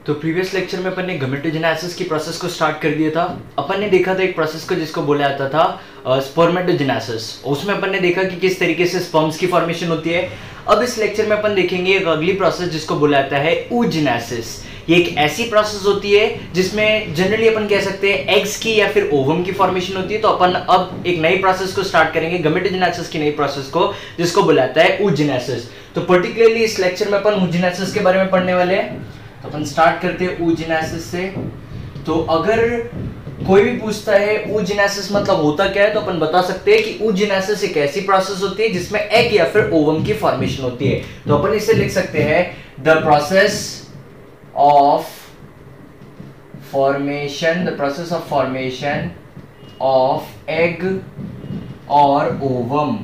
तो previous lecture में अपन ने गमेटोजेनेसिस की प्रोसेस को स्टार्ट कर दिया था। अपन ने देखा था एक प्रोसेस को जिसको बोला जाता था स्पर्मेटोजेनेसिस। उसमें अपन ने देखा कि किस तरीके से स्पर्म्स की फॉर्मेशन होती है। अब इस लेक्चर में अपन देखेंगे एक अगली प्रोसेस जिसको बोला जाता है oogenesis। ये एक ऐसी प्रोसेस होती है जिसमें जनरली अपन कह सकते हैं एग्स की या फिर ओवम की फॉर्मेशन होती है। तो अपन अब एक नई प्रोसेस को स्टार्ट करेंगे, गमेटोजेनेसिस की नई प्रोसेस को, जिसको बोला जाता है oogenesis। तो पर्टिकुलरली इस लेक्चर में अपन oogenesis के बारे में पढ़ने वाले हैं। तो अपन स्टार्ट करते हैं oogenesis से। तो अगर कोई भी पूछता है oogenesis मतलब होता क्या है, तो अपन बता सकते हैं कि oogenesis एक ऐसी प्रोसेस होती है जिसमें एग या फिर ओवम की फॉर्मेशन होती है। तो अपन इसे लिख सकते हैं the process of formation of egg और ओवम।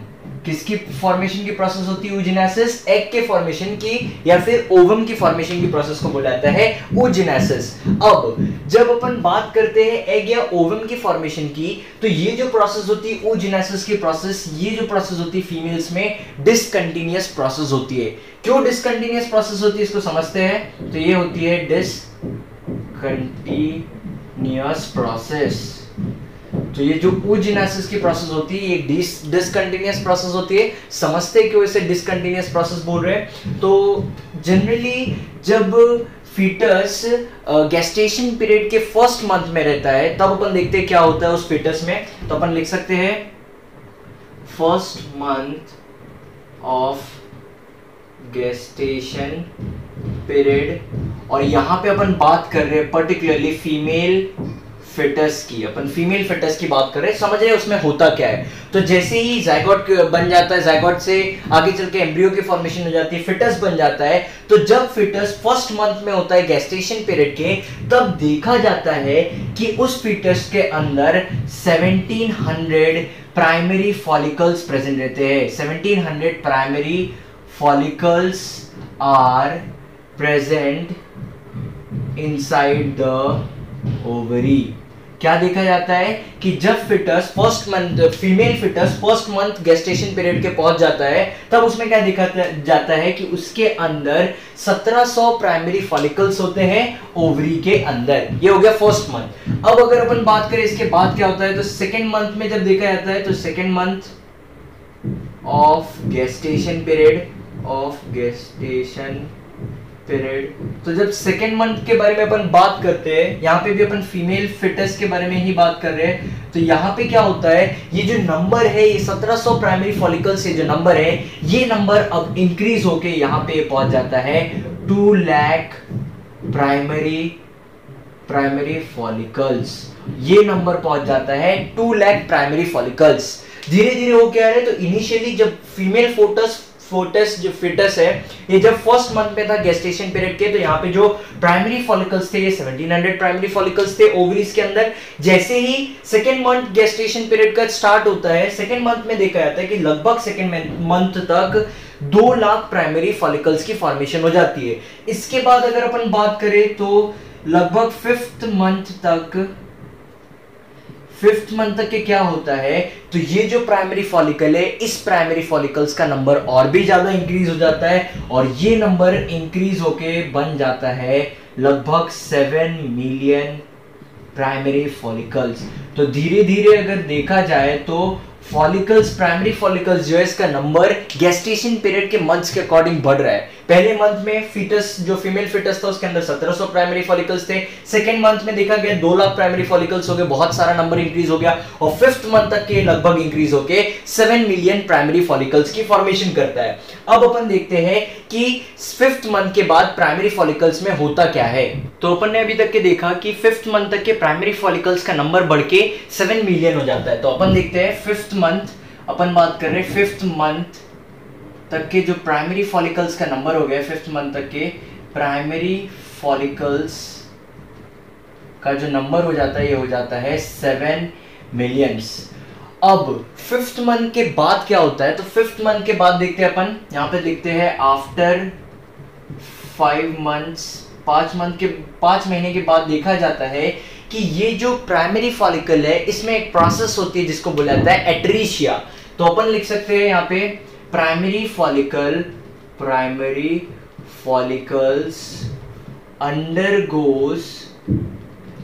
किसकी फॉर्मेशन की प्रोसेस होती है oogenesis? एग के फॉर्मेशन की या फिर ओवम की फॉर्मेशन की प्रोसेस को बोला जाता है oogenesis। अब जब अपन बात करते हैं एग या ओवम की फॉर्मेशन की, तो ये जो प्रोसेस होती है oogenesis की प्रोसेस, ये जो प्रोसेस होती है फीमेल्स में डिसकंटिन्यूअस प्रोसेस होती है। क्यों डिसकंटिन्यूअस प्रोसेस होती है इसको समझते हैं। तो ये होती है डिसकंटिन्यूअस प्रोसेस। तो ये जो oogenesis की प्रोसेस होती है ये डिसकंटिन्यूअस प्रोसेस होती है। समझते क्यों इसे डिसकंटिन्यूअस प्रोसेस बोल रहे हैं। तो जनरली जब फीटस गेस्टेशन पीरियड के फर्स्ट मंथ में रहता है, तब अपन देखते हैं क्या होता है उस फीटस में। तो अपन लिख सकते हैं first month of gestation period, और यहां पे अपन बात कर रहे हैं पर्टिकुलरली फीमेल फिटस की। अपन फीमेल फिटस की बात कर रहे हैं, समझ रहे हैं उसमें होता क्या है। तो जैसे ही जायगोट बन जाता है, जायगोट से आगे चल के एम्ब्रियो की फॉर्मेशन हो जाती है, फिटस बन जाता है। तो जब फिटस फर्स्ट मंथ में होता है गेस्टेशन पीरियड के, तब देखा जाता है कि उस फिटस के अंदर 1700 प्राइमरी फॉलिकल्स प्रेजेंट रहते हैं। 1700 primary follicles are present inside the ovary. क्या देखा जाता है कि जब fetus first month, female fetus first month gestation period के पहुंच जाता है, तब उसमें क्या देखा जाता है कि उसके अंदर 1700 प्राइमरी फॉलिकल्स होते हैं ओवरी के अंदर। ये हो गया फर्स्ट मंथ। अब अगर अपन बात करें इसके बाद क्या होता है, तो सेकेंड मंथ में जब देखा जाता है, तो second month of gestation period, तो जब सेकेंड मंथ के बारे में अपन बात करते हैं, यहाँ पे भी अपन फीमेल फिटस के बारे में ही बात कर रहे हैं। तो यहाँ पे क्या होता है, ये जो नंबर है, ये 1700 प्राइमरी फॉलिकल्स से जो नंबर है, ये नंबर अब इंक्रीज होके यहाँ पे पहुंच जाता है 2 लाख प्राइमरी फॉलिकल्स। ये नंबर पहुंच जाता है 2 लाख प्राइमरी फॉलिकल्स। धीरे धीरे हो क्या है, तो इनिशियली जब फीमेल जो फिटस है, ये जब फर्स्ट मंथ में था गेस्टेशन पीरियड के, तो यहाँ पे जो प्राइमरी फॉलिकल्स थे ये 1700 प्राइमरी फॉलिकल्स थे ओवरीज के अंदर। जैसे ही सेकेंड मंथ गेस्टेशन पीरियड का स्टार्ट होता है, सेकेंड मंथ में देखा जाता है कि लगभग सेकेंड मंथ तक 2 लाख प्राइमरी फॉलिकल्स की फॉर्मेशन हो जाती है। इसके बाद अगर अपन बात करें तो लगभग फिफ्थ मंथ तक के क्या होता है, तो ये जो प्राइमरी फॉलिकल है, इस प्राइमरी फॉलिकल्स का नंबर और भी ज्यादा इंक्रीज हो जाता है, और ये नंबर इंक्रीज होके बन जाता है लगभग 7 मिलियन प्राइमरी फॉलिकल्स। तो धीरे धीरे अगर देखा जाए तो फॉलिकल्स, प्राइमरी फॉलिकल्स जो है, इसका नंबर गेस्टेशन पीरियड के मंथ्स के अकॉर्डिंग बढ़ रहा है। पहले मंथ में फिटस, जो फीमेल फिटस था, उसके अंदर 1700 प्राइमरी फॉलिकल्स थे। सेकेंड मंथ में देखा गया 2 लाख प्राइमरी फॉलिकल्स हो गए, बहुत सारा नंबर इंक्रीज हो गया, और फिफ्थ मंथ तक के लगभग इंक्रीज होके 7 मिलियन प्राइमरी फॉलिकल्स की फॉर्मेशन करता है। अब अपन देखते हैं कि फिफ्थ मंथ के बाद प्राइमरी फॉलिकल्स में होता क्या है। तो अपन ने अभी तक के देखा कि फिफ्थ मंथ तक के प्राइमरी फॉलिकल्स का नंबर बढ़ के 7 मिलियन हो जाता है। तो अपन देखते हैं फिफ्थ मंथ, अपन बात कर रहे हैं फिफ्थ मंथ तक के जो प्राइमरी फॉलिकल्स का नंबर हो गया, फिफ्थ मंथ तक के प्राइमरी फॉलिकल्स का जो नंबर हो जाता है, ये हो जाता है 7 मिलियंस। अब फिफ्थ मंथ के बाद क्या होता है, तो फिफ्थ मंथ के बाद देखते हैं अपन, यहाँ पे देखते हैं आफ्टर 5 मंथ्स, 5 महीने के बाद देखा जाता है कि ये जो प्राइमरी फॉलिकल है, इसमें एक प्रोसेस होती है जिसको बोला जाता है एट्रीशिया। तो अपन लिख सकते हैं यहाँ पे प्राइमरी फॉलिकल्स अंडरगोज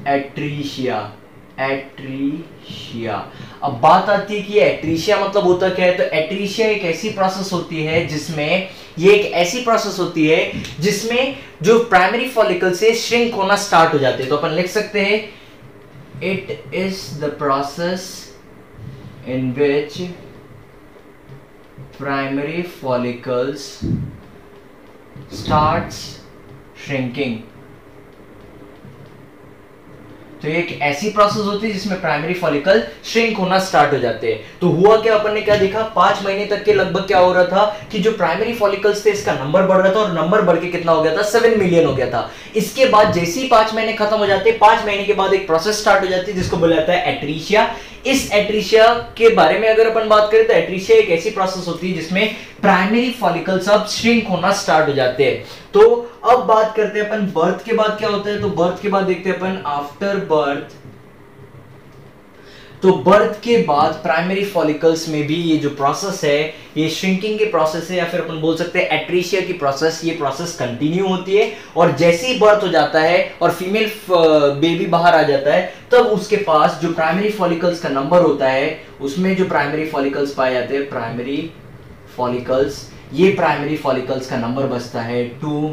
एट्रीशिया। एट्रीशिया, अब बात आती है कि एट्रीशिया मतलब होता क्या है। तो एट्रीशिया एक ऐसी प्रोसेस होती है जिसमें, ये एक ऐसी प्रोसेस होती है जिसमें जो प्राइमरी फॉलिकल से श्रिंक होना स्टार्ट हो जाते हैं। तो अपन लिख सकते हैं it is the process in which primary follicles starts shrinking. तो ये एक ऐसी प्रोसेस होती है जिसमें प्राइमरी फॉलिकल श्रिंक होना स्टार्ट हो जाते हैं। तो हुआ क्या, अपन ने क्या देखा, 5 महीने तक के लगभग क्या हो रहा था कि जो प्राइमरी फॉलिकल्स थे इसका नंबर बढ़ रहा था, और नंबर बढ़ के कितना हो गया था, 7 मिलियन हो गया था। इसके बाद जैसे ही 5 महीने खत्म हो जाते हैं, 5 महीने के बाद एक प्रोसेस स्टार्ट हो जाती है जिसको बोला जाता है एट्रीशिया। इस एट्रीशिया के बारे में अगर अपन बात करें तो एट्रीशिया एक ऐसी प्रोसेस होती है जिसमें प्राइमरी फॉलिकल्स अब श्रिंक होना स्टार्ट हो जाते हैं। तो अब बात करते हैं अपन बर्थ के बाद क्या होता है। तो बर्थ के बाद देखते हैं अपन आफ्टर बर्थ। तो बर्थ के बाद प्राइमरी फॉलिकल्स में भी ये जो प्रोसेस है, ये श्रिंकिंग की प्रोसेस है, या फिर अपन बोल सकते हैं एट्रीशिया की प्रोसेस, ये प्रोसेस कंटिन्यू होती है। और जैसे ही बर्थ हो जाता है और फीमेल बेबी बाहर आ जाता है, तब उसके पास जो प्राइमरी फॉलिकल्स का नंबर होता है, उसमें जो प्राइमरी फॉलिकल्स पाए जाते हैं, प्राइमरी फॉलिकल्स, ये प्राइमरी फॉलिकल्स का नंबर बचता है 2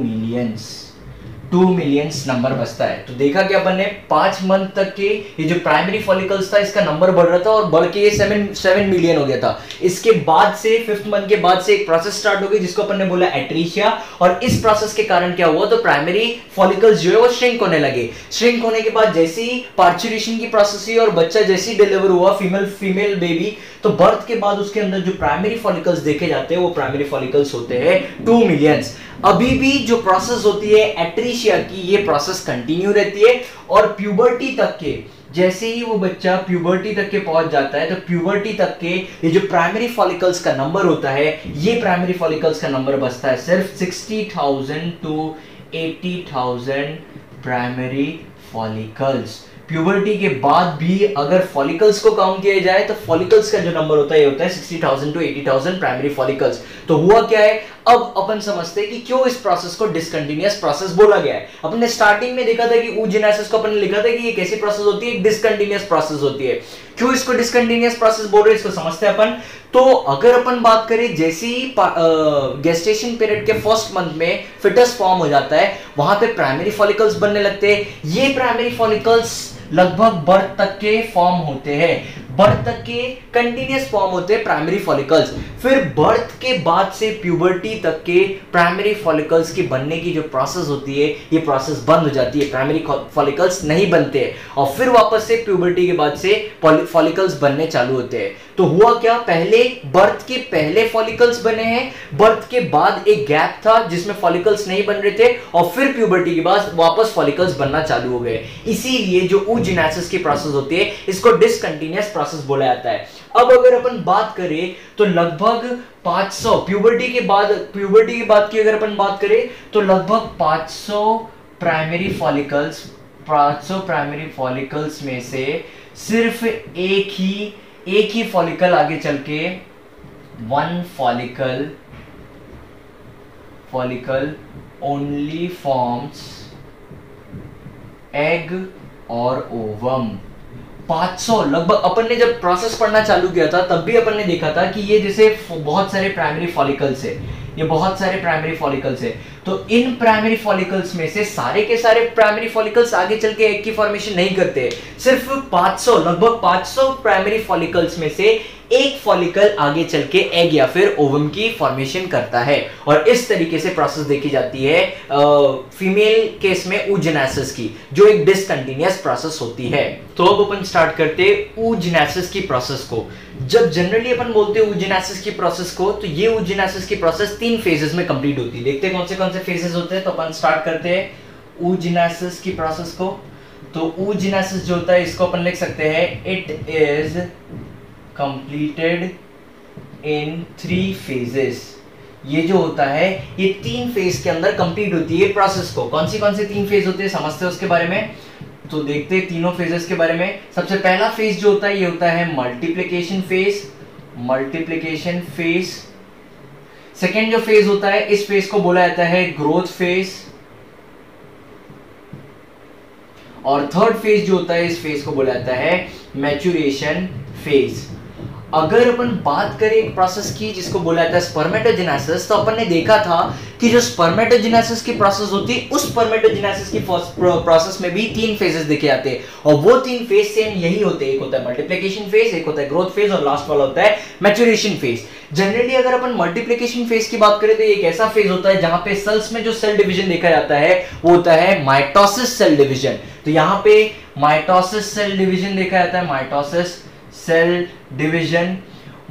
मिलियंस नंबर बचता है। तो देखा कि अपन ने 5 मंथ तक के ये जो प्राइमरी फॉलिकल्स था इसका नंबर बढ़ रहा था और बढ़ के ये 7 मिलियन हो गया था। इसके बाद से 5th मंथ के बाद से एक प्रोसेस स्टार्ट हो गई जिसको अपन ने बोला एट्रीशिया। और इस प्रोसेस के कारण क्या हुआ, तो प्राइमरी फॉलिकल्स जो है वो श्रिंक होने लगे। श्रिंक होने के बाद जैसे ही पार्चुरेशन की प्रोसेस हुई और बच्चा जैसे ही डिलीवर हुआ, फीमेल बेबी, तो बर्थ के बाद उसके अंदर जो प्राइमरी फॉलिकल्स देखे जाते हैं वो प्राइमरी फॉलिकल्स होते हैं 2 मिलियंस। अभी भी जो प्रोसेस होती है एट्रीशिया की, ये प्रोसेस कंटिन्यू रहती है। और प्यूबर्टी तक के, जैसे ही वो बच्चा प्यूबर्टी तक के पहुंच जाता है, तो प्यूबर्टी तक के ये जो प्राइमरी फॉलिकल्स का नंबर होता है, ये प्राइमरी फॉलिकल्स का नंबर बचता है सिर्फ 60,000 to 80,000 प्राइमरी फॉलिकल्स। प्यूबर्टी के बाद भी अगर फॉलिकल्स को काउंट किया जाए तो फॉलिकल्स का जो नंबर होता है ये होता है 60,000 to 80,000 प्राइमरी फॉलिकल्स। तो हुआ क्या है, अब अपन समझते हैं कि क्यों इस प्रोसेस को डिसकंटिन्यूअस प्रोसेस बोला गया है। अपने स्टार्टिंग में देखा था कि oogenesis को अपन ने लिखा था कि ये कैसी प्रोसेस होती है, एक डिसकंटिन्यूअस प्रोसेस होती है। क्यों इसको डिसकंटिन्यूअस प्रोसेस बोल रहे हैं, इसको समझते हैं अपन। तो अगर अपन बात करें, जैसे ही गेस्टेशन पीरियड के फर्स्ट मंथ में फिटस फॉर्म हो जाता है, वहां पे प्राइमरी फॉलिकल्स बनने लगते हैं। ये प्राइमरी फॉलिकल्स लगभग बर्थ तक के फॉर्म होते हैं, बर्थ तक के कंटिन्यूअस फॉर्म होते हैं प्राइमरी फॉलिकल्स। फिर बर्थ के बाद से प्यूबर्टी तक के प्राइमरी फॉलिकल्स की बनने की जो प्रोसेस होती है, ये प्रोसेस बंद हो जाती है, प्राइमरी फॉलिकल्स नहीं बनते हैं। और फिर वापस से प्यूबर्टी के बाद से फॉलिकल्स बनने चालू होते हैं। तो हुआ क्या, पहले बर्थ के पहले फॉलिकल्स बने हैं, बर्थ के बाद एक गैप था जिसमें फॉलिकल्स नहीं बन रहे थे, और फिर प्यूबर्टी के बाद वापस फॉलिकल्स बनना चालू हो गए। इसीलिए जो oogenesis की प्रोसेस होती है इसको डिसकंटिन्यूअस प्रोसेस बोला जाता है। अब अगर अपन बात करें तो लगभग 500 प्यूबर्टी के बाद की अगर अपन बात करें तो लगभग 500 प्राइमरी फॉलिकल्स में से सिर्फ एक ही फॉलिकल आगे चल के 1 फॉलिकल ओनली फॉर्म्स एग और ओवम। 500 लगभग, अपन ने जब प्रोसेस पढ़ना चालू किया था तब भी अपन ने देखा था कि ये जैसे बहुत सारे प्राइमरी फॉलिकल्स है, ये बहुत सारे प्राइमरी फॉलिकल्स है। तो इन प्राइमरी फॉलिकल्स में से सारे के सारे प्राइमरी फॉलिकल्स आगे चल के एग की फॉर्मेशन नहीं करते। सिर्फ 500, लगभग 500 प्राइमरी फॉलिकल्स में से एक फॉलिकल आगे चल के एग या फिर ओवम की फॉर्मेशन करता है। और इस तरीके से प्रोसेस देखी जाती है फीमेल केस में oogenesis की, जो एक डिसकंटिन्यूअस प्रोसेस होती है। तो अब अपन स्टार्ट करते हैं oogenesis की प्रोसेस को। जब जनरली अपन बोलते हैं oogenesis की प्रोसेस को, तो ये oogenesis की प्रोसेस 3 फेजेस में कंप्लीट होती है। देखते हैं कौन से फेजेस होते हैं। तो अपन स्टार्ट करते हैं oogenesis की प्रोसेस को। तो oogenesis जो होता है इसको अपन लिख सकते हैं, it is completed in 3 phases। ये जो होता है ये 3 फेज के अंदर कंप्लीट होती है प्रोसेस को। कौन से 3 फेज होते हैं समझते हैं उसके बारे में। तो देखते हैं तीनों फेजेस के बारे में। सबसे पहला फेज जो होता है ये होता है मल्टीप्लिकेशन फेज। सेकेंड जो फेज होता है, इस फेज को बोला जाता है ग्रोथ फेज। और थर्ड फेज जो होता है इस फेज को बोला जाता है मैच्योरेशन फेज। अगर अपन बात करें एक प्रोसेस की जिसको बोला जाता है स्पर्मेटोजेनेसिस, तो अपन ने देखा था कि जो स्पर्मेटोजेनेसिस की प्रोसेस होती है उस स्पर्मेटोजेनेसिस की प्रोसेस में भी 3 फेजेस देखे जाते हैं और वो 3 फेज सेम यही होते हैं। एक होता है मल्टीप्लिकेशन फेज, एक होता है ग्रोथ फेज और लास्ट वाला होता है मैच्योरेशन फेज। जनरली अगर अपन मल्टीप्लिकेशन फेज की बात करें तो एक ऐसा फेज होता है जहां पे सेल्स में जो सेल डिवीजन देखा जाता है वो होता है माइटोसिस सेल डिवीजन। तो यहां पे माइटोसिस सेल डिवीजन देखा जाता है, माइटोसिस सेल डिवीजन।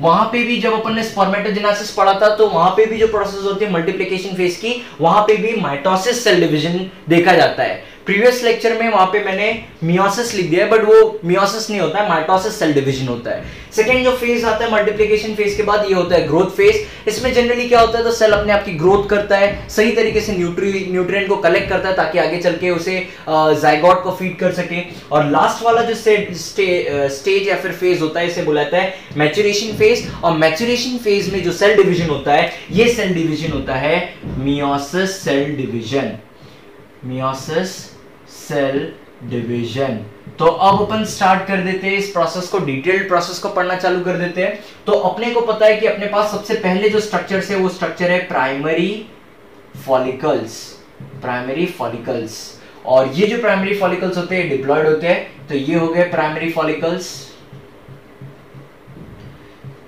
वहां पे भी जब अपन ने स्पर्मेटोजेनेसिस पढ़ा था तो वहां पे भी जो प्रोसेस होती है मल्टीप्लिकेशन फेज की, वहां पे भी माइटोसिस सेल डिवीजन देखा जाता है। प्रीवियस लेक्चर में वहां पे मैंने मियोसिस लिख दिया है, बट वो मियोसिस नहीं होता है, माइटोसिस सेल डिवीजन होता है। सेकंड जो फेज आता है मल्टीप्लिकेशन फेज के बाद, ये होता है ग्रोथ फेज। इसमें जनरली क्या होता है, तो सेल अपने आप की ग्रोथ करता है, सही तरीके से न्यूट्रिएंट को कलेक्ट करता है ताकि आगे चल के उसे जाइगोट को फीड कर सके। और लास्ट वाला जो स्टेज या फिर फेज होता है इसे बोला जाता है मैच्योरेशन फेज। और मैच्योरेशन फेज में जो सेल डिवीजन होता है ये सेल डिवीजन होता है meiosis cell division, meiosis cell division. तो अब अपन स्टार्ट कर देते हैं इस प्रोसेस को, डिटेल्ड प्रोसेस को पढ़ना चालू कर देते हैं। तो अपने को पता है कि अपने पास सबसे पहले जो स्ट्रक्चर है वो स्ट्रक्चर है प्राइमरी फॉलिकल्स, प्राइमरी फॉलिकल्स। और ये जो प्राइमरी फॉलिकल्स होते हैं डिप्लॉयड होते हैं, तो ये हो गए प्राइमरी फॉलिकल्स।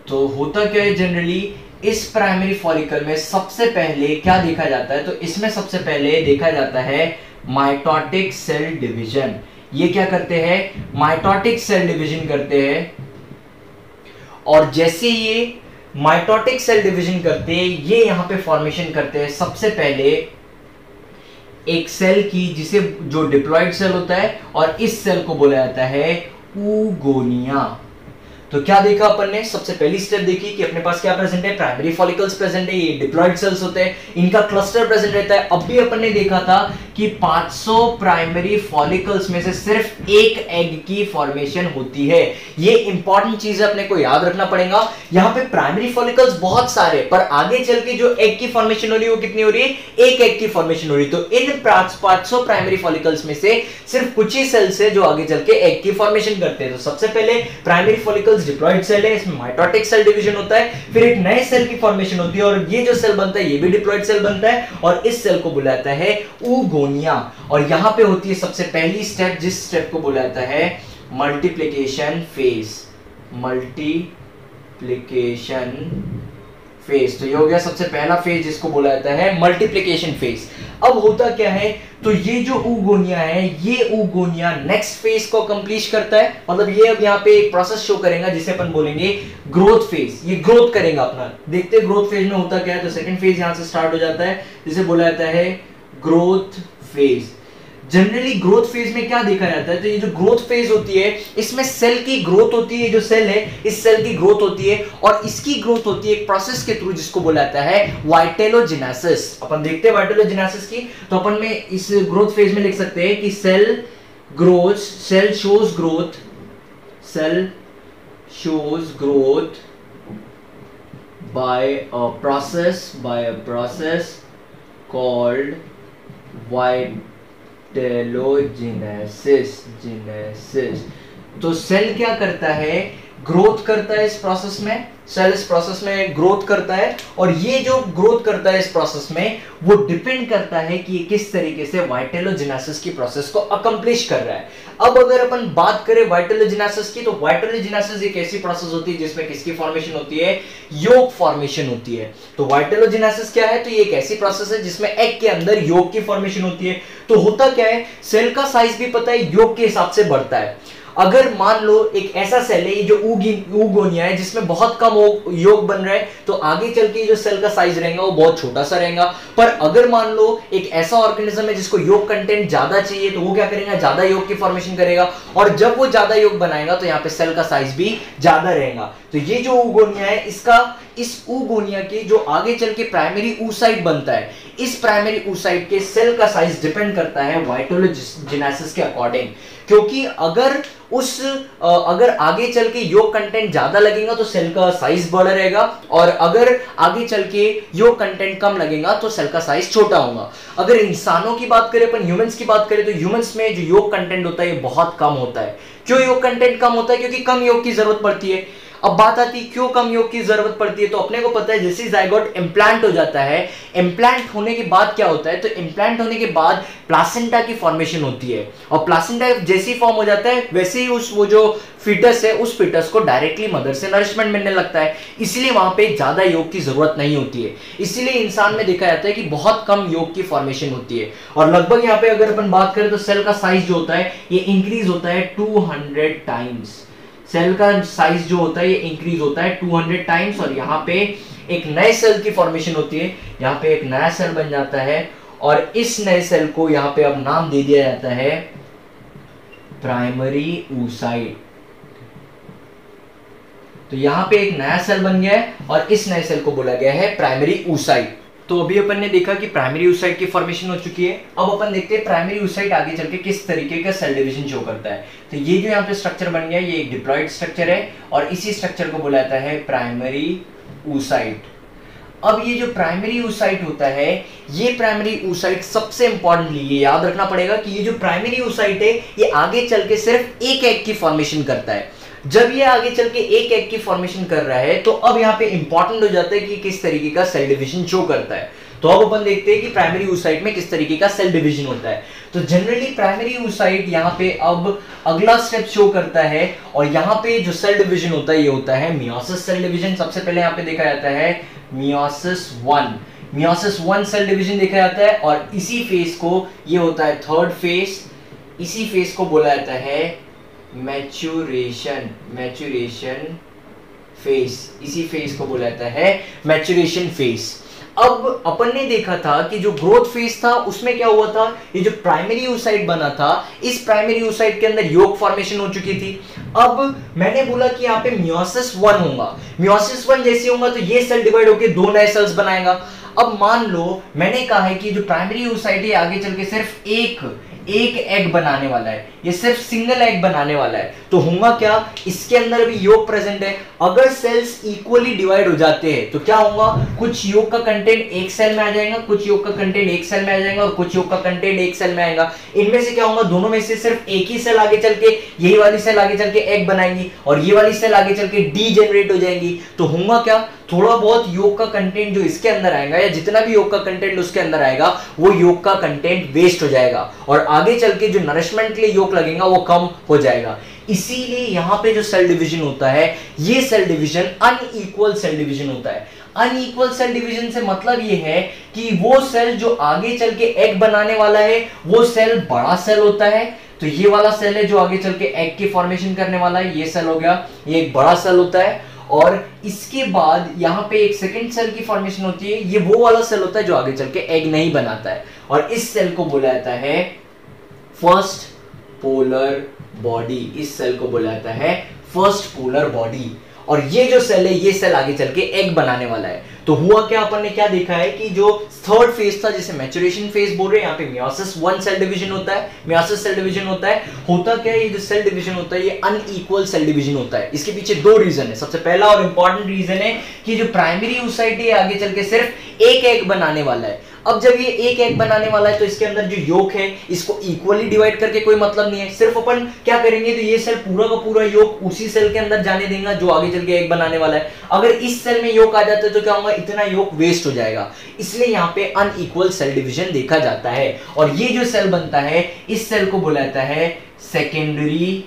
तो होता क्या है जनरली इस प्राइमरी फॉलिकल में सबसे पहले क्या देखा जाता है, तो इसमें सबसे पहले देखा जाता है माइटोटिक सेल डिवीजन। ये क्या करते हैं, माइटोटिक सेल डिवीजन करते हैं। और जैसे ये माइटोटिक सेल डिवीजन करते हैं ये यहां पे फॉर्मेशन करते हैं सबसे पहले एक सेल की, जिसे जो डिप्लॉयड सेल होता है, और इस सेल को बोला जाता है ऊगोनिया। तो क्या देखा अपन ने, सबसे पहली स्टेप देखी कि अपने पास क्या प्रेजेंट है, प्राइमरी फॉलिकल्स प्रेजेंट है, ये डिप्लॉयड सेल्स होते हैं, इनका क्लस्टर प्रेजेंट रहता है। अब भी अपन ने देखा था कि 500 प्राइमरी फॉलिकल्स में से सिर्फ एक एग की फॉर्मेशन होती है। ये इंपॉर्टेंट चीज है, अपने को याद रखना पड़ेगा। यहां पे प्राइमरी फॉलिकल्स बहुत सारे, पर आगे चल के जो एग की फॉर्मेशन हो रही है वो कितनी हो रही है, एक एग की फॉर्मेशन हो रही है। तो इन 500 प्राइमरी फॉलिकल्स में से सिर्फ कुछ ही सेल्स है जो आगे चल के एग की फॉर्मेशन करते हैं। तो सबसे पहले प्राइमरी फॉलिकल्स डिप्लॉयड सेल है, इसमें माइटोटिक सेल डिवीजन होता है, फिर एक नए सेल की फॉर्मेशन होती है और ये जो सेल बनता है ये भी डिप्लॉयड सेल बनता है और इस सेल को बुलाता है ऊगोनिया। और यहां पे होती है सबसे पहली स्टेप, जिस स्टेप को बुलाता है मल्टीप्लिकेशन फेज, मल्टीप्लिकेशन फेज। तो ये हो गया सबसे पहला फेज जिसको बोला जाता है मल्टीप्लिकेशन फेज। अब होता क्या है, तो ये जो ऊगोनिया है ये ऊगोनिया नेक्स्ट फेज को कंप्लीट करता है, मतलब ये अब यहाँ पे एक प्रोसेस शो करेगा जिसे अपन बोलेंगे ग्रोथ फेज। ये ग्रोथ करेगा अपना, देखते हैं ग्रोथ फेज में होता क्या है। तो सेकंड फेज यहां से स्टार्ट हो जाता है जिसे बोला जाता है growth phase. Generally growth phase में क्या देखा जाता है, तो ये जो ग्रोथ फेज होती है इसमें सेल की ग्रोथ होती है, जो सेल है इस सेल की ग्रोथ होती है और इसकी ग्रोथ होती है एक प्रोसेस के थ्रू जिसको बोला जाता है वाइटेलोजेनेसिस। अपन देखते हैं वाइटेलोजेनेसिस की, तो अपन में इस ग्रोथ फेज में लिख सकते हैं कि cell growth, cell shows growth, cell shows growth by a process called vitellogenesis. तो सेल क्या करता है, ग्रोथ करता है इस प्रोसेस में, सेल इस प्रोसेस में ग्रोथ करता है और ये जो ग्रोथ करता है इस प्रोसेस में वो डिपेंड करता है कि ये किस तरीके से वाइटेलोजेनेसिस की प्रोसेस को अकम्प्लिश कर रहा है। अब अगर अपन बात करें वाइटेलोजेनेसिस की, तो वाइटेलोजेनेसिस एक ऐसी प्रोसेस होती है जिसमें किसकी फॉर्मेशन होती है, योग फॉर्मेशन होती है। तो वाइटेलोजेनेसिस क्या है, तो ये एक ऐसी प्रोसेस है जिसमें एग के अंदर योग की फॉर्मेशन होती है। तो होता क्या है, सेल का साइज भी पता है योग के हिसाब से बढ़ता है। अगर मान लो एक ऐसा सेल है ये जो ऊगोनिया है जिसमें बहुत कम योग बन रहा है, तो आगे चल के जो सेल का साइज रहेगा वो बहुत छोटा सा रहेगा। पर अगर मान लो एक ऐसा ऑर्गेनिज्म है जिसको योग कंटेंट ज्यादा चाहिए, तो वो क्या करेगा, ज्यादा योग की फॉर्मेशन करेगा और जब वो ज्यादा योग बनाएगा तो यहाँ पे सेल का साइज भी ज्यादा रहेगा। तो ये जो ऊगोनिया है इसका इस oogonia के जो आगे चल के प्राइमरी oocyte बनता है, इस प्राइमरी oocyte के सेल का साइज डिपेंड करता है वाइटोलोजिनेसिस के अकॉर्डिंग। क्योंकि अगर आगे चल के योग कंटेंट ज्यादा लगेगा तो सेल का साइज बड़ा रहेगा, और अगर आगे चल के योग कंटेंट कम लगेगा तो सेल का साइज छोटा होगा। अगर इंसानों की बात करें, अपन ह्यूमंस की बात करें, तो ह्यूमंस में जो योग कंटेंट होता है ये बहुत कम होता है। क्यों योग कंटेंट कम होता है? क्योंकि कम योग की जरूरत पड़ती है। अब बात आती है क्यों कम योग की जरूरत पड़ती है, तो अपने को पता है जैसे जाइगोट इम्प्लांट हो जाता है, इम्प्लांट होने के बाद क्या होता है, तो इम्प्लांट होने के बाद प्लासेंटा की फॉर्मेशन होती है, और प्लासेंटा जैसे ही फॉर्म हो जाता है वैसे ही वो जो फीटस है उस फीटस को डायरेक्टली मदर से नरिशमेंट मिलने लगता है, इसलिए वहां पे ज्यादा योग की जरूरत नहीं होती है। इसीलिए इंसान में देखा जाता है कि बहुत कम योग की फॉर्मेशन होती है। और लगभग यहाँ पे अगर अपन बात करें तो सेल का साइज जो होता है ये इंक्रीज होता है 200 टाइम्स। सेल का साइज जो होता है ये इंक्रीज होता है 200 टाइम्स, और यहाँ पे एक नए सेल की फॉर्मेशन होती है। यहाँ पे एक नया सेल बन जाता है, और इस नए सेल को यहाँ पे अब नाम दे दिया जाता है प्राइमरी oocyte। तो यहाँ पे एक नया सेल बन गया है और इस नए सेल को बोला गया है प्राइमरी oocyte। तो अभी अपन ने देखा कि प्राइमरी oocyte की फॉर्मेशन हो चुकी है। अब अपन देखते हैं प्राइमरी oocyte आगे चल के किस तरीके का सेल डिवीजन शो करता है। तो ये जो यहाँ पे स्ट्रक्चर बन गया ये एक डिप्लॉयड स्ट्रक्चर है, और इसी स्ट्रक्चर को बोला जाता है प्राइमरी oocyte। अब ये जो प्राइमरी oocyte होता है, ये प्राइमरी oocyte सबसे इंपॉर्टेंटली ये याद रखना पड़ेगा कि ये जो प्राइमरी oocyte है ये आगे चल के सिर्फ एक एग की फॉर्मेशन करता है। जब ये आगे चल के एक एग की फॉर्मेशन कर रहा है तो अब यहाँ पे इंपॉर्टेंट हो जाता है कि किस तरीके का सेल डिवीजन शो करता है। तो अब अपन देखते हैं कि प्राइमरी oocyte में किस तरीके का सेल डिवीजन होता है। तो जनरली प्राइमरी oocyte यहाँ पे अब अगला स्टेप शो करता है, और यहाँ पे जो सेल डिवीजन होता है ये होता है मियोसिस सेल डिवीजन। सबसे पहले यहाँ पे देखा जाता है मियोसिस 1 सेल डिवीजन देखा जाता है, और इसी फेज को ये होता है थर्ड फेज। इसी फेज को बोला जाता है मैच्योरेशन फेज। इसी फेज को बोला जाता है मैच्योरेशन फेज। अब अपन ने देखा था कि जो ग्रोथ फेज था उसमें क्या हुआ था, ये जो प्राइमरी oocyte बना था इस प्राइमरी oocyte के अंदर योग फॉर्मेशन हो चुकी थी। अब मैंने बोला कि यहाँ पे मियोसिस 1 होगा, मियोसिस 1 जैसे होगा तो ये सेल डिवाइड होकर दो नए सेल्स बनाएगा। अब मान लो मैंने कहा है कि जो प्राइमरी oocyte है आगे चल के सिर्फ एक एग बनाने वाला है, ये सिर्फ सिंगल एग बनाने वाला है। तो होगा क्या, इसके अंदर भी योग प्रेजेंट है। अगर सेल्स इक्वली डिवाइड हो जाते हैं तो क्या होगा, कुछ योग का कंटेंट एक सेल में आ जाएगा, कुछ योग का कंटेंट एक सेल में आ जाएगा, और कुछ योग का कंटेंट एक सेल में आएगा। इनमें से क्या होगा, दोनों में से सिर्फ एक ही सेल आगे चल के, यही वाली सेल आगे चल के एग बनाएंगी, और ये वाली सेल आगे चल के डीजेनरेट हो जाएंगी। तो होगा क्या, थोड़ा बहुत योग का कंटेंट जो इसके अंदर आएगा, या जितना भी योग का कंटेंट उसके अंदर आएगा वो योग का कंटेंट वेस्ट हो जाएगा, और आगे चल के जो नरिशमेंट के लिए योग लगेगा वो कम हो जाएगा। इसीलिए यहां पे जो सेल डिवीजन होता है ये cell division unequal cell division होता है। अनइक्वल सेल डिवीजन से मतलब ये है कि वो सेल जो आगे चल के एग बनाने वाला है वो सेल बड़ा सेल होता है। तो ये वाला सेल है जो आगे चल के एग की फॉर्मेशन करने वाला है, ये सेल हो गया, ये एक बड़ा सेल होता है। और इसके बाद यहाँ पे एक सेकंड सेल की फॉर्मेशन होती है, ये वो वाला सेल होता है जो आगे चल के एग नहीं बनाता है, और इस सेल को बोला जाता है फर्स्ट पोलर बॉडी। इस सेल को बोला जाता है फर्स्ट पोलर बॉडी, और ये जो सेल है ये सेल आगे चल के एग बनाने वाला है। तो हुआ क्या, अपन ने क्या देखा है कि जो थर्ड फेज था जिसे मैच्योरेशन फेज बोल रहे हैं, यहाँ पे मियोसिस 1 सेल डिवीजन होता है, मियोसिस सेल डिवीजन होता है। होता क्या है, ये जो सेल डिवीजन होता है ये अनइक्वल सेल डिवीजन होता है। इसके पीछे दो रीजन है। सबसे पहला और इंपॉर्टेंट रीजन है कि जो प्राइमरी oocyte है आगे चल के सिर्फ एक एग बनाने वाला है। अब जब ये एक एग बनाने वाला है तो इसके अंदर जो योग है इसको इक्वली डिवाइड करके कोई मतलब नहीं है। सिर्फ अपन क्या करेंगे, तो ये सेल पूरा का पूरा योग उसी सेल के अंदर जाने देगा जो आगे चल के एग बनाने वाला है। अगर इस सेल में योग आ जाता है तो क्या होगा, इतना योग वेस्ट हो जाएगा। इसलिए यहाँ पे अनइक्वल सेल डिवीजन देखा जाता है, और ये जो सेल बनता है इस सेल को बोला जाता है सेकेंडरी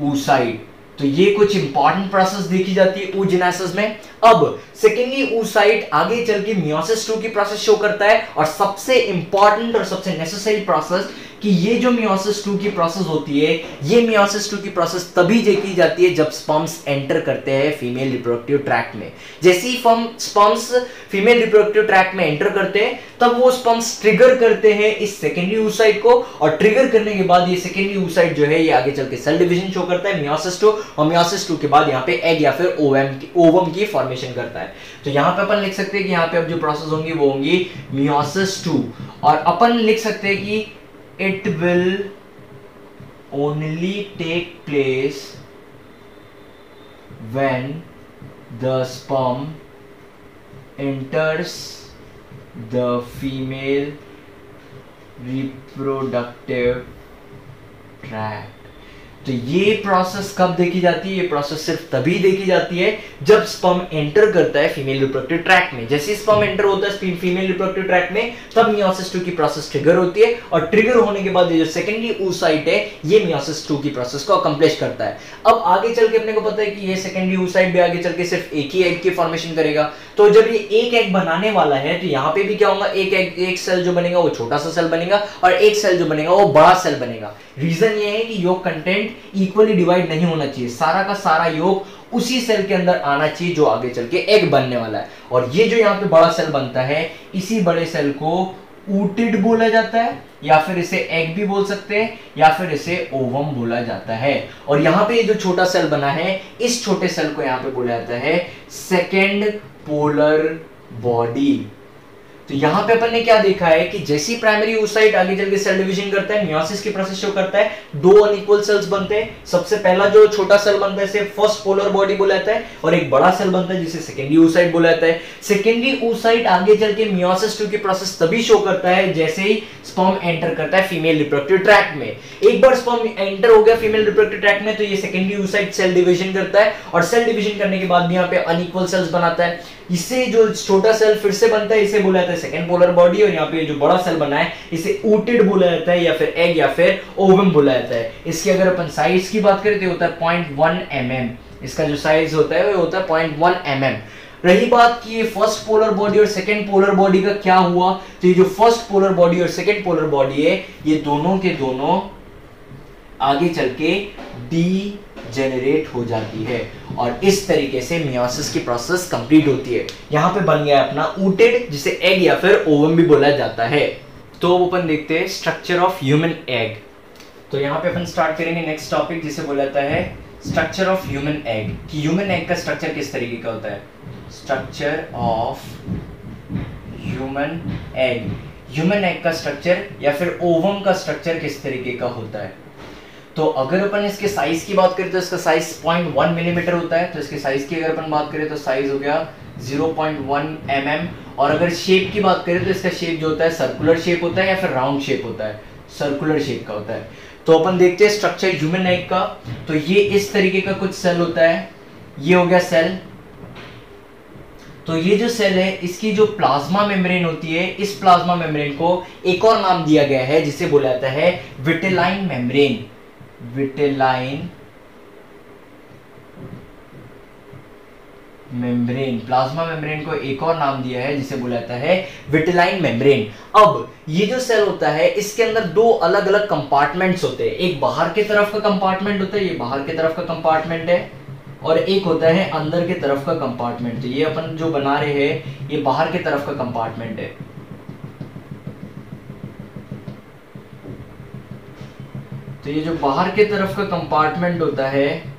oocyte। तो ये कुछ इंपॉर्टेंट प्रोसेस देखी जाती है oogenesis में। अब सेकेंडरी oocyte आगे चल के मियोसिस 2 की प्रोसेस शो करता है, और सबसे इंपॉर्टेंट और सबसे नेसेसरी प्रोसेस कि ये जो मियोसिस 2 की प्रोसेस होती है, ये मियोसिस 2 की प्रोसेस तभी देखी जाती है जब स्पर्म्स एंटर करते हैं फीमेल रिप्रोडक्टिव ट्रैक्ट में। जैसे ही स्पर्म्स फीमेल रिप्रोडक्टिव ट्रैक्ट में एंटर करते हैं तब वो स्पर्म्स ट्रिगर करते हैं इस सेकेंडरी oocyte को, और ट्रिगर करने के बाद ये सेकेंडरी oocyte जो है ये आगे चल के सेल डिवीजन शो करता है मियोसिस 2, और मियोसिस 2 के बाद यहाँ पे एग या फिर ओवम की फॉर्मेशन करता है। तो यहाँ पे अपन लिख सकते हैं कि यहाँ पे अब जो प्रोसेस होंगी वो होंगी मियोसिस 2, और अपन लिख सकते हैं कि it will only take place when the sperm enters the female reproductive tract। तो ये प्रोसेस कब देखी जाती है? ये प्रोसेस सिर्फ तभी देखी जाती है जब स्पर्म एंटर करता है फीमेल रिप्रोडक्टिव ट्रैक्ट में। जैसे स्पर्म एंटर होता है फीमेल रिप्रोडक्टिव ट्रैक्ट में तब मियोसिस 2 की प्रोसेस ट्रिगर होती है, और ट्रिगर होने के बाद ये जो सेकेंडरी oocyte है ये मियोसिस 2 की प्रोसेस को अकम्प्लिश करता है। अब आगे चल के अपने को पता है कि ये सेकेंडरी oocyte भी आगे चल के सिर्फ एक ही एग की फॉर्मेशन करेगा। तो जब ये एक एग बनाने वाला है तो यहाँ पे भी क्या होगा, एक सेल जो बनेगा वो छोटा सा सेल बनेगा, और एक सेल जो बनेगा वो बड़ा सेल बनेगा। रीजन ये है कि योग कंटेंट इक्वली डिवाइड नहीं होना चाहिए, सारा का सारा योग उसी सेल के अंदर आना चाहिए जो आगे चल के एग बनने वाला है। और ये जो यहाँ पे बड़ा सेल बनता है इसी बड़े सेल को oocyte बोला जाता है, या फिर इसे एग भी बोल सकते हैं, या फिर इसे ओवम बोला जाता है। और यहाँ पे ये जो छोटा सेल बना है इस छोटे सेल को यहाँ पे बोला जाता है सेकेंड पोलर बॉडी। तो यहाँ पे अपन ने क्या देखा है कि जैसी प्राइमरी oocyte आगे चल के सेल डिवीजन करता है, मियोसिस की प्रोसेस शो करता है, दो अनइक्वल सेल्स बनते हैं। सबसे पहला जो छोटा सेल बनता है इसे फर्स्ट पोलर बॉडी बोला जाता है, और एक बड़ा सेल बनता है जिसे सेकेंडरी oocyte बोला जाता है। सेकेंडरी oocyte आगे चल के मियोसिस 2 की प्रोसेस तभी शो करता है जैसे ही स्पर्म एंटर करता है फीमेल रिप्रोडक्टिव ट्रैक्ट में। एक बार स्पर्म एंटर हो गया फीमेल रिप्रोडक्टिव ट्रैक्ट में तो ये सेकेंडरी oocyte सेल डिवीजन करता है, और सेल डिवीजन करने के बाद भी यहाँ पे अनइक्वल सेल्स बनाता है। इससे जो छोटा सेल फिर से बनता है इसे बोला जाता है सेकेंड पोलर बॉडी, और यहाँ पे जो बड़ा सेल बना है इसे oocyte बोला जाता है, या फिर एग या फिर ओवम बोला जाता है। इसकी अगर अपन साइज की बात करें तो होता है 0.1 mm। इसका जो साइज होता है वो होता है 0.1 mm। रही बात कि ये फर्स्ट पोलर बॉडी और सेकेंड पोलर बॉडी का क्या हुआ, तो ये जो फर्स्ट पोलर बॉडी और सेकेंड पोलर बॉडी है ये दोनों के दोनों आगे चल के डीजेनरेट हो जाती है, और इस तरीके से मियोसिस की प्रोसेस कंप्लीट होती है। यहाँ पे बन गया अपना oocyte जिसे एग या फिर ओवम भी बोला जाता है। तो अपन देखते हैं स्ट्रक्चर ऑफ ह्यूमन एग। तो यहाँ पे अपन स्टार्ट करेंगे नेक्स्ट टॉपिक जिसे बोला जाता है स्ट्रक्चर ऑफ ह्यूमन एग, कि ह्यूमन एग का स्ट्रक्चर किस तरीके का होता है। Structure of human egg, human egg का स्ट्रक्चर या फिर ओवम का स्ट्रक्चर किस तरीके का होता है। तो अगर अपन इसके साइज की बात करें तो इसका साइज 0.1 मिलीमीटर होता है। तो इसके साइज की अगर अपन बात करें तो साइज हो गया 0.1 mm। और अगर शेप की बात करें तो इसका शेप जो होता है सर्कुलर शेप होता है या फिर राउंड शेप होता है, सर्कुलर शेप का होता है। तो अपन देखते हैं स्ट्रक्चर ह्यूमन एग का। तो ये इस तरीके का कुछ सेल होता है, ये हो गया सेल। तो ये जो सेल है इसकी जो प्लाज्मा मेम्ब्रेन होती है, इस प्लाज्मा मेम्ब्रेन को एक और नाम दिया गया है जिसे बोला जाता है vitelline membrane. Vitelline membrane, plasma membrane को एक और नाम दिया है जिसे बोला जाता है विटेलाइन मेम्ब्रेन। अब ये जो सेल होता है इसके अंदर दो अलग अलग कंपार्टमेंट्स होते हैं। एक बाहर के तरफ का कंपार्टमेंट होता है, ये बाहर के तरफ का कंपार्टमेंट है, और एक होता है अंदर के तरफ का कंपार्टमेंट। तो ये अपन जो बना रहे हैं ये बाहर के तरफ का कंपार्टमेंट है। तो ये जो बाहर के तरफ का कंपार्टमेंट होता है,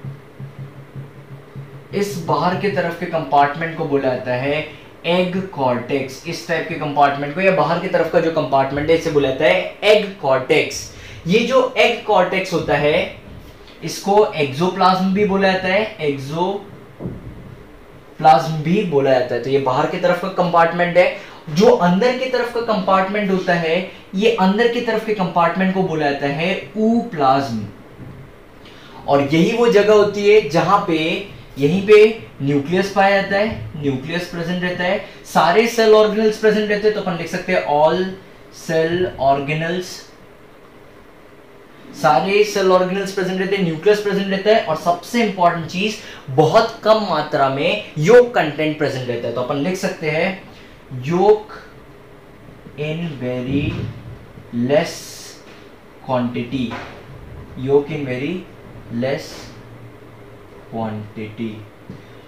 इस बाहर के तरफ के कंपार्टमेंट को बोला जाता है एग कॉर्टेक्स। इस टाइप के कंपार्टमेंट को या बाहर की तरफ का जो कंपार्टमेंट है इसे बोला जाता है एग कॉर्टेक्स। ये जो एग कॉर्टेक्स होता है इसको एक्सोप्लाज्म भी बोला जाता है, एक्सोप्लाज्म भी बोला जाता है। तो ये बाहर की तरफ का कंपार्टमेंट है। जो अंदर की तरफ का कंपार्टमेंट होता है, ये अंदर की तरफ के कंपार्टमेंट को बोला जाता है ooप्लाज्म। और यही वो जगह होती है जहां पे यहीं पे न्यूक्लियस पाया जाता है, न्यूक्लियस प्रेजेंट रहता है, सारे सेल ऑर्गेनल्स प्रेजेंट रहते हैं। तो अपन लिख सकते हैं ऑल सेल ऑर्गेनल्स, सारे सेल ऑर्गेनल्स प्रेजेंट रहते हैं, न्यूक्लियस प्रेजेंट रहता है, और सबसे इंपॉर्टेंट चीज बहुत कम मात्रा में योग कंटेंट प्रेजेंट रहता है। तो अपन लिख सकते हैं yolk in very less quantity, yolk in very less quantity.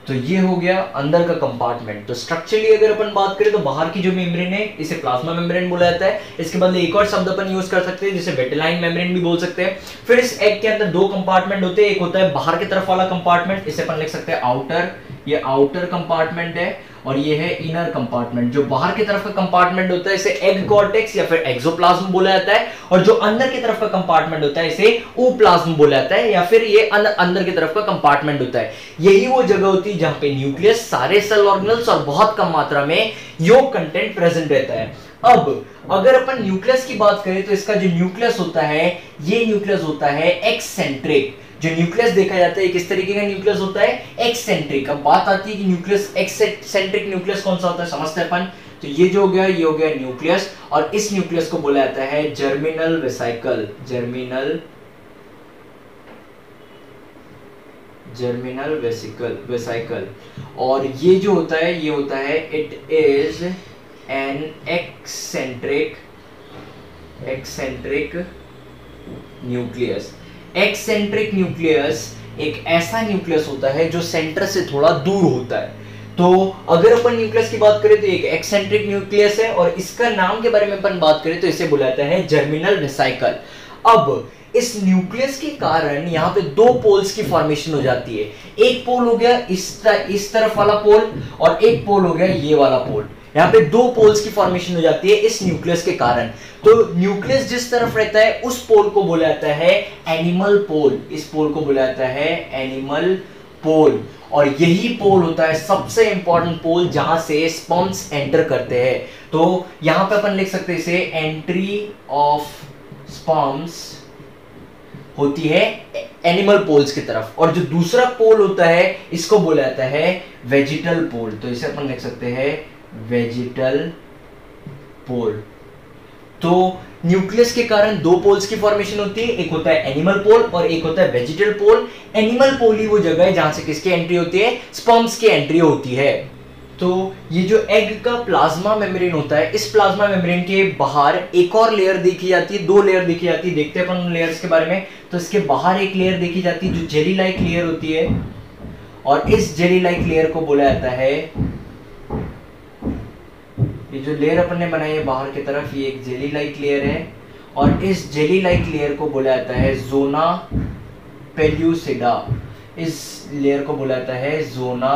तो ये हो गया अंदर का कंपार्टमेंट। तो स्ट्रक्चरली अगर अपन बात करें तो बाहर की जो मेम्ब्रेन है इसे प्लाज्मा मेम्ब्रेन बोला जाता है। इसके बदले एक और शब्द अपन यूज कर सकते हैं जिसे वेटेलाइन मेम्ब्रेन भी बोल सकते हैं। फिर इस एग के अंदर दो कंपार्टमेंट होते हैं, एक होता है बाहर की तरफ वाला कंपार्टमेंट, इसे अपन लिख सकते हैं आउटर, ये आउटर कंपार्टमेंट है, और ये है इनर कंपार्टमेंट। जो बाहर की तरफ का कंपार्टमेंट होता है इसे एग कॉर्टेक्स या फिर एक्सोप्लाज्म बोला जाता है, और जो अंदर की तरफ का कंपार्टमेंट होता है इसे ooप्लाज्म बोला जाता है, या फिर ये अंदर की तरफ का कंपार्टमेंट होता है। यही वो जगह होती है जहां पे न्यूक्लियस, सारे सेल ऑर्गेनल्स और बहुत कम मात्रा में योग कंटेंट प्रेजेंट रहता है। अब अगर अपन न्यूक्लियस की बात करें तो इसका जो न्यूक्लियस होता है ये न्यूक्लियस होता है एक्सेंट्रिक। जो न्यूक्लियस देखा जाता है किस तरीके का न्यूक्लियस होता है, एक्सेंट्रिक। अब बात आती है कि न्यूक्लियस, एक्सेंट्रिक न्यूक्लियस कौन सा होता है, समझते हैं अपन। तो ये जो हो गया, ये हो गया न्यूक्लियस, और इस न्यूक्लियस को बोला जाता है जर्मिनल वेसिकल, जर्मिनल वेसिकल। और ये जो होता है ये होता है it is an eccentric nucleus. Eccentric nucleus एक ऐसा न्यूक्लियस होता है जो सेंटर से थोड़ा दूर होता है। तो अगर अपन न्यूक्लियस की बात करें तो एक एक्सेंट्रिक न्यूक्लियस है, और इसका नाम के बारे में अपन बात करें तो इसे बुलाता है जर्मिनल वेसिकल। अब इस न्यूक्लियस के कारण यहाँ पे दो पोल्स की फॉर्मेशन हो जाती है। एक पोल हो गया इस तरफ वाला पोल, और एक पोल हो गया ये वाला पोल। यहाँ पे दो पोल्स की फॉर्मेशन हो जाती है इस न्यूक्लियस के कारण। तो न्यूक्लियस जिस तरफ रहता है उस पोल को बोला जाता है एनिमल पोल, इस पोल को बोला जाता है एनिमल पोल। और यही पोल होता है सबसे इंपॉर्टेंट पोल जहां से स्पर्म्स एंटर करते हैं। तो यहां पे अपन लिख सकते हैं इसे एंट्री ऑफ स्पर्म्स होती है एनिमल पोल्स की तरफ, और जो दूसरा पोल होता है इसको बोला जाता है वेजिटल पोल। तो इसे अपन लिख सकते हैं वेजिटल पोल। तो न्यूक्लियस के कारण दो पोल्स की फॉर्मेशन होती है, एक होता है एनिमल पोल और एक होता है वेजिटल पोल। एनिमल पोल ही वो जगह है जहां से किसकी एंट्री होती है, स्पर्म्स की एंट्री होती है। तो ये जो एग का प्लाज्मा मेम्ब्रेन होता है, इस प्लाज्मा मेम्ब्रेन के बाहर एक और लेयर देखी जाती है, दो लेयर देखी जाती है। देखते हैं अपन लेयर्स के बारे में। तो इसके बाहर एक लेयर देखी जाती है जो जेली लाइक लेयर होती है, और इस जेली लाइक लेयर को बोला जाता है, ये जो लेयर अपन ने बनाई है बाहर की तरफ, ये एक जेली लाइक लेयर है, और इस जेली लाइक लेयर को बोला जाता है जोना पेल्यूसिडा। इस लेयर को बोला जाता है जोना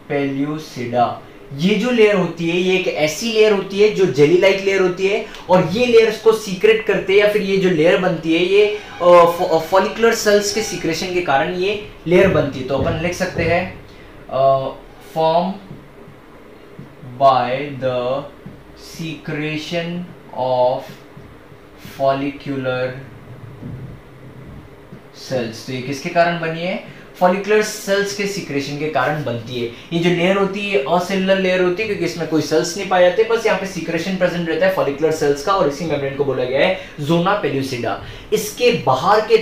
पेल्यूसिडा। ये जो लेयर होती है ये एक ऐसी लेयर होती है जो जेली लाइक लेयर होती है, और ये लेयर्स को सीक्रेट करते हैं, या फिर ये जो लेयर बनती है ये फॉलिकुलर सेल्स के सीक्रेशन के कारण ये लेयर बनती है। तो अपन लिख सकते हैं form by the secretion of follicular cells. तो ये किसके कारण बनी है, फॉलिकुलर सेल्स के सीक्रेशन के कारण बनती है। ये जो लेयर होती है असेलुलर लेयर होती है क्योंकि इसमें कोई सेल्स नहीं पाए जाते, बस यहाँ पे सीक्रेशन प्रेजेंट रहता है फॉलिकुलर सेल्स का, और इसी मेम्ब्रेन को बोला गया है जोना पेल्यूसिडा। इसके बाहर की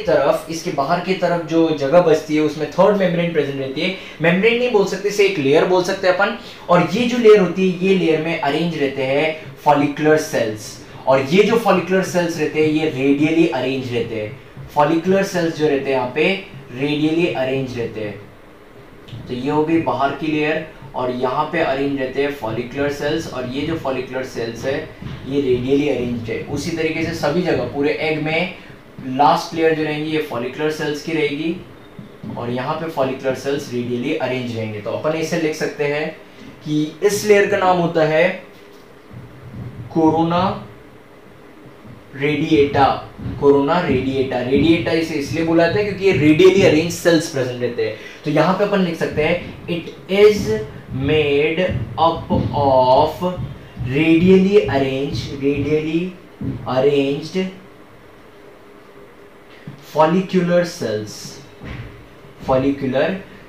तरफ जो जगह बचती है उसमें थर्ड मेम्ब्रेन प्रेजेंट रहती है। मेम्ब्रेन नहीं बोल सकते, इसे एक लेयर बोल सकते हैं अपन। और ये जो लेयर होती है ये लेयर में अरेंज रहते हैं फॉलिकुलर सेल्स, और ये जो फॉलिकुलर सेल्स रहते हैं ये रेडियली अरेंज रहते हैं। फॉलिकुलर सेल्स जो रहते हैं यहाँ पे रेडियली अरेंज रहते हैं। तो ये हो गई बाहर की लेयर, और यहाँ पे अरेंज रहते हैं फॉलिकुलर सेल्स, और ये जो फॉलिकुलर सेल्स है ये रेडियली अरेंज्ड है। उसी तरीके से सभी जगह पूरे एग में लास्ट लेयर जो रहेंगी ये फॉलिकुलर सेल्स की रहेगी, और यहाँ पे फॉलिकुलर सेल्स रेडियली अरेंज रहेंगे। तो अपन इसे लिख सकते हैं कि इस लेयर का नाम होता है corona radiata. Corona radiata, radiata इसे इसलिए बुलाते हैं क्योंकि ये रेडियली अरेंज सेल्स प्रेजेंट रहते हैं। तो यहां पे अपन लिख सकते हैं it is made up of radially arranged follicular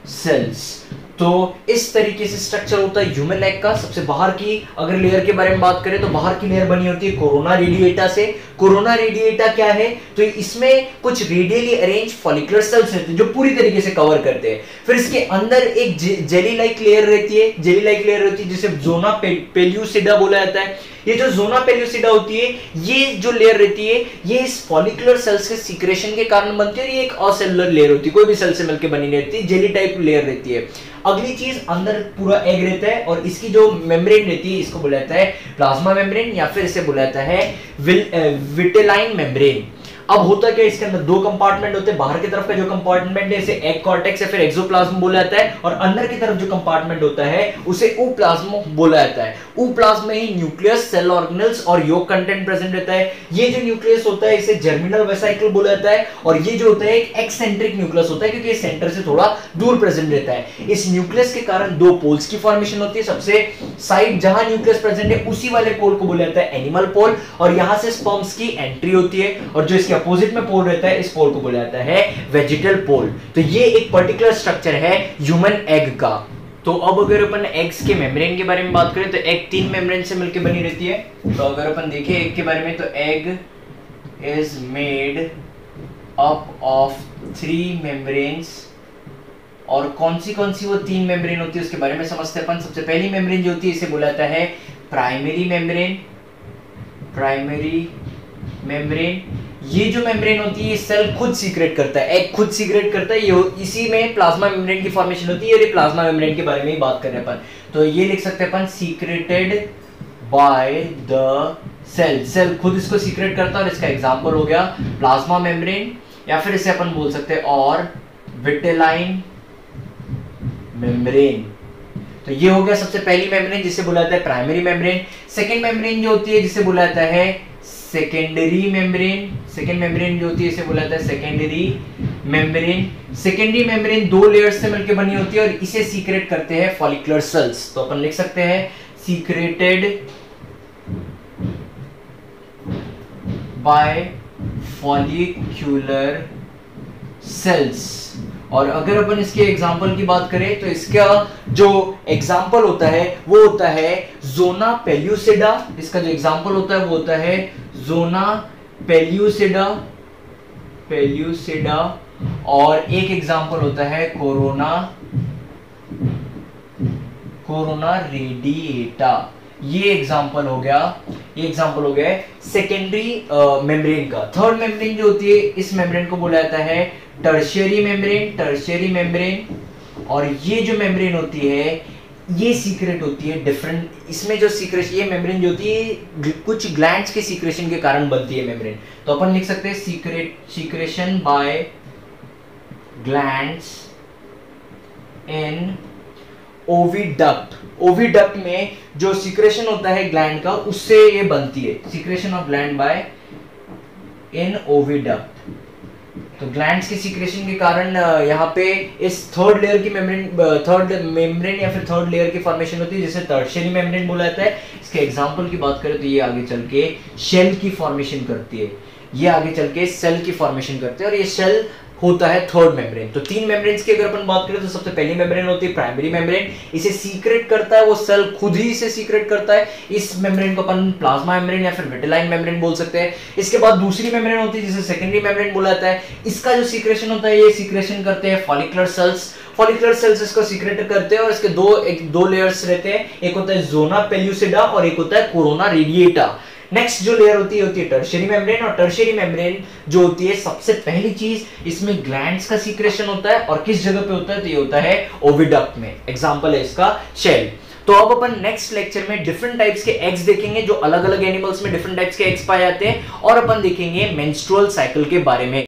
cells. तो इस तरीके से स्ट्रक्चर होता है ह्यूमन एग का। सबसे बाहर की अगर लेयर के बारे में बात करें तो बाहर की लेयर बनी होती है कोरोना रेडिएटा से। कोरोना रेडिएटा क्या है, तो इसमें कुछ रेडियली अरेंज फॉलिकुलर सेल्स रहते हैं जो पूरी तरीके से कवर करते हैं। फिर इसके अंदर एक जेली लाइक लेयर रहती है, जेली लाइक लेयर रहती है जिसे जोना पेल्यूसिडा बोला जाता है। ये जो जोना पेल्यूसिडा होती है, ये जो लेयर रहती है, ये इस फॉलिकुलर सेल्स के सीक्रेशन के कारण बनती है और ये एक असेलुलर लेयर होती है, कोई भी सेल से मिलकर बनी नहीं रहती, जेली टाइप लेयर रहती है। अगली चीज, अंदर पूरा एग रहता है और इसकी जो मेम्ब्रेन रहती है इसको बोला जाता है प्लाज्मा मेम्ब्रेन या फिर इसे बोला जाता है विटेलाइन मेम्ब्रेन। अब होता क्या, इसके अंदर दो कंपार्टमेंट होते हैं। बाहर की तरफ का जो कंपार्टमेंट है इसे एग कॉर्टेक्स या फिर एक्सोप्लाज्म बोला जाता है और अंदर की तरफ जो कंपार्टमेंट होता है उसे ऊप्लाज्म बोला जाता है। ऊप्लाज्म में ही न्यूक्लियस, सेल ऑर्गेनेल्स और योग कंटेंट प्रेजेंट रहता है। ये जो न्यूक्लियस होता है इसे जर्मिनल वेसिकल बोला जाता है और ये जो होता है एक एक्सेंट्रिक न्यूक्लियस होता है क्योंकि ये सेंटर से थोड़ा दूर प्रेजेंट रहता है। इस न्यूक्लियस के कारण दो पोल्स की फॉर्मेशन होती है। सबसे साइड जहां न्यूक्लियस प्रेजेंट है उसी वाले पोल को बोला जाता है एनिमल पोल और यहां से स्पर्म्स की एंट्री होती है और जो इसके अपोजिट में पोल रहता है इस पोल को बोला जाता है वेजिटल पोल। तो ये एक पर्टिकुलर स्ट्रक्चर है ह्यूमन एग का। तो अब अगर अपन एग्स के मेम्ब्रेन के बारे में बात करें तो एग 3 मेम्ब्रेन से मिलकर बनी रहती है। तो अगर अपन देखें एग के बारे में तो egg is made up of 3 membranes और कौन सी वो 3 मेम्ब्रेन होती है उसके बारे में समझते हैं अपन। सबसे पहली मेम्ब्रेन जो होती है इसे बोला जाता है प्राइमरी मेम्ब्रेन। प्राइमरी मेम्ब्रेन, ये जो मेम्ब्रेन होती है ये सेल खुद सीक्रेट करता है, एग खुद सीक्रेट करता है। ये इसी में प्लाज्मा मेम्ब्रेन की फॉर्मेशन होती है और ये प्लाज्मा मेम्ब्रेन के बारे में ही बात कर रहे हैं अपन। तो ये लिख सकते हैं अपन secreted by the cell, cell खुद इसको सीक्रेट करता है और इसका एग्जांपल हो गया प्लाज्मा मेम्ब्रेन या फिर इसे अपन बोल सकते हैं और विटेलाइन मेम्ब्रेन। तो ये हो गया सबसे पहली मेम्ब्रेन जिसे बोला जाता है प्राइमरी मेम्ब्रेन। सेकेंड मेम्ब्रेन जो होती है जिसे बोला जाता है सेकेंडरी मेम्ब्रेन। सेकेंड मेम्ब्रेन जो होती है इसे बोला जाता है secondary membrane. Secondary membrane 2 layers से मिलकर बनी होती है और इसे सीक्रेट करते हैं फॉलिकुलर सेल्स। तो अपन लिख सकते हैं सीक्रेटेड बाय फॉलिक्यूलर सेल्स। और अगर अपन इसके एग्जाम्पल की बात करें तो इसका जो एग्जाम्पल होता है वो होता है जोना पेल्यूसिडा। इसका जो एग्जाम्पल होता है वो होता है जोना पेल्यूसिडा और एक एग्जाम्पल होता है कोरोना रेडिएटा। ये एग्जाम्पल हो गया सेकेंडरी मेम्ब्रेन का। थर्ड मेम्ब्रेन जो होती है इस मेम्ब्रेन को बोला जाता है टर्शियरी मेम्ब्रेन और ये जो मेम्ब्रेन होती है ये सीक्रेट होती है डिफरेंट, इसमें जो सीक्रेशन, ये मेम्ब्रेन जो होती है कुछ ग्लैंड्स के सीक्रेशन के कारण बनती है मेम्ब्रेन। तो अपन लिख सकते हैं secretion by glands in oviduct. Oviduct में जो सीक्रेशन होता है ग्लैंड का उससे ये बनती है, secretion of gland by in oviduct. तो ग्लैंड्स के सीक्रेशन के कारण यहाँ पे इस थर्ड लेयर की मेम्ब्रेन या फिर थर्ड लेयर की फॉर्मेशन होती है जिसे टर्शियरी मेम्ब्रेन बोला जाता है। इसके एग्जांपल की बात करें तो ये आगे चल के शेल की फॉर्मेशन करती है, ये आगे चल के सेल की फॉर्मेशन करते हैं और ये सेल होता है थर्ड मेम्ब्रेन। तो 3 मेम्ब्रेन्स की अगर अपन बात करें तो सबसे पहली मेम्ब्रेन होती है प्राइमरी मेम्ब्रेन, इसे सीक्रेट करता है वो सेल खुद ही इसे सीक्रेट करता है। इस मेम्ब्रेन को अपन प्लाज्मा मेम्ब्रेन या फिर विटेलाइन मेम्ब्रेन बोल सकते हैं। इसके बाद दूसरी मेम्ब्रेन होती है जिसे सेकेंडरी मेम्ब्रेन बोला जाता है। इसका जो सीक्रेशन होता है ये सीक्रेशन करते हैं फॉलिकुलर सेल्स इसको सीक्रेट करते हैं और इसके दो लेयर्स रहते हैं, एक होता है जोना पेल्यूसिडा और एक होता है कोरोना रेडिएटा। नेक्स्ट जो लेयर होती है टर्शियरी मेम्ब्रेन और टर्शियरी मेम्ब्रेन जो होती है सबसे पहली चीज इसमें ग्लैंड्स का सीक्रेशन होता है और किस जगह पे होता है तो ये होता है ओविडक्ट में। एग्जांपल है इसका शेल। तो अब अपन नेक्स्ट लेक्चर में डिफरेंट टाइप्स के एग्स देखेंगे जो अलग अलग एनिमल्स में डिफरेंट टाइप्स के एग्स पाए जाते हैं और अपन देखेंगे मेंस्ट्रुअल साइकिल के बारे में।